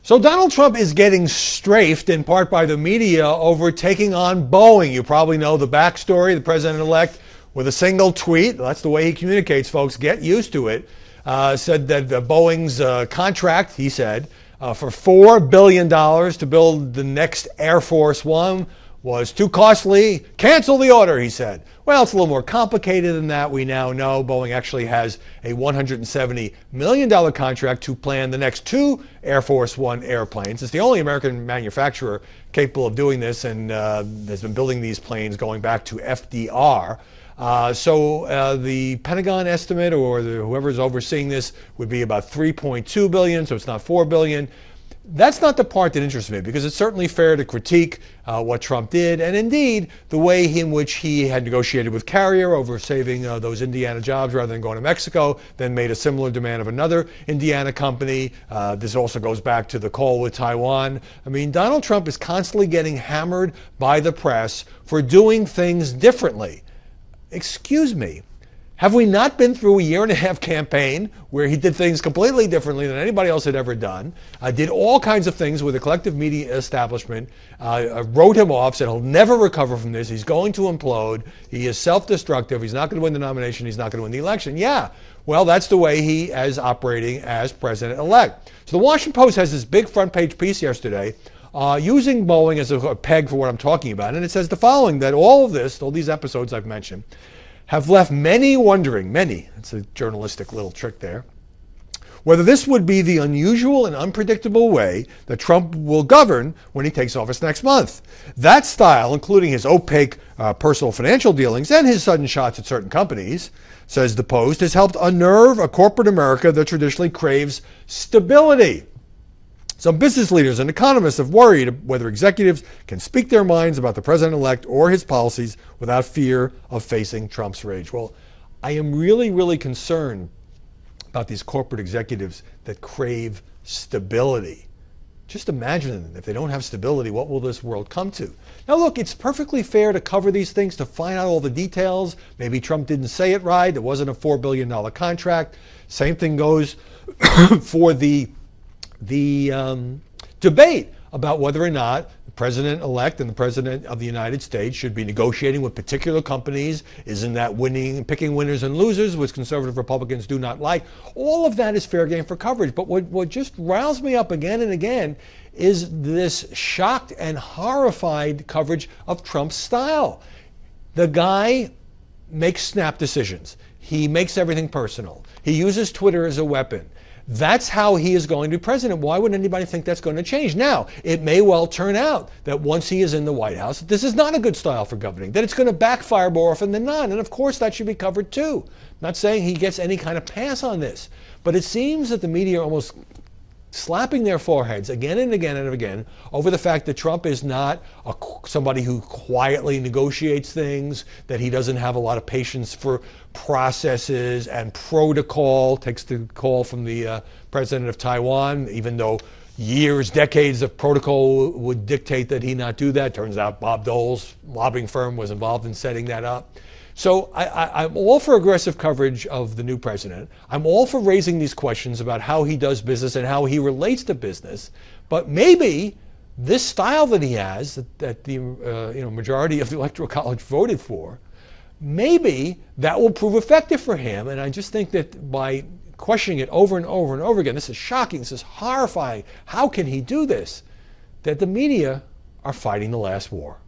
So Donald Trump is getting strafed in part by the media over taking on Boeing. You probably know the backstory. The president-elect, with a single tweet, that's the way he communicates, folks, get used to it, said that Boeing's contract, he said, for $4 billion to build the next Air Force One was too costly. Cancel the order, he said. Well, it's a little more complicated than that. We now know Boeing actually has a $170 million contract to plan the next 2 Air Force One airplanes. It's the only American manufacturer capable of doing this, and has been building these planes going back to FDR. So the Pentagon estimate, or whoever's overseeing this, would be about $3.2 billion, so it's not $4 billion. That's not the part that interests me, because it's certainly fair to critique what Trump did, and indeed the way in which he had negotiated with Carrier over saving those Indiana jobs rather than going to Mexico, then made a similar demand of another Indiana company. This also goes back to the call with Taiwan. I mean, Donald Trump is constantly getting hammered by the press for doing things differently. Excuse me. Have we not been through a 1.5-year campaign where he did things completely differently than anybody else had ever done, did all kinds of things with the collective media establishment, wrote him off, said he'll never recover from this, he's going to implode, he is self-destructive, he's not going to win the nomination, he's not going to win the election? Yeah, well, that's the way he is operating as president-elect. So the Washington Post has this big front-page piece yesterday using Boeing as a peg for what I'm talking about, and it says the following, that all these episodes I've mentioned, have left many wondering, it's a journalistic little trick there, whether this would be the unusual and unpredictable way that Trump will govern when he takes office next month. That style, including his opaque personal financial dealings and his sudden shots at certain companies, says the Post, has helped unnerve a corporate America that traditionally craves stability. Some business leaders and economists have worried whether executives can speak their minds about the president-elect or his policies without fear of facing Trump's rage. Well, I am really, really concerned about these corporate executives that crave stability. Just imagine if they don't have stability, what will this world come to? Now, look, it's perfectly fair to cover these things, to find out all the details. Maybe Trump didn't say it right. It wasn't a $4 billion contract. Same thing goes for the debate about whether or not the president-elect and the president of the United States should be negotiating with particular companies. Isn't that picking winners and losers, which conservative Republicans do not like? All of that is fair game for coverage. But what just riles me up again and again is this shocked and horrified coverage of Trump's style. The guy makes snap decisions. He makes everything personal. He uses Twitter as a weapon. That's how he is going to be president. Why would anybody think that's going to change? Now, it may well turn out that once he is in the White House, this is not a good style for governing, that it's going to backfire more often than not. And of course, that should be covered too. I'm not saying he gets any kind of pass on this, but it seems that the media are almost slapping their foreheads again and again and again over the fact that Trump is not somebody who quietly negotiates things, that he doesn't have a lot of patience for processes and protocol, takes the call from the president of Taiwan, even though years, decades of protocol would dictate that he not do that. Turns out Bob Dole's lobbying firm was involved in setting that up. So I'm all for aggressive coverage of the new president. I'm all for raising these questions about how he does business and how he relates to business. But maybe this style that he has, that the majority of the Electoral College voted for, maybe that will prove effective for him. And I just think that by questioning it over and over and over again, this is shocking, this is horrifying, how can he do this? That the media are fighting the last war.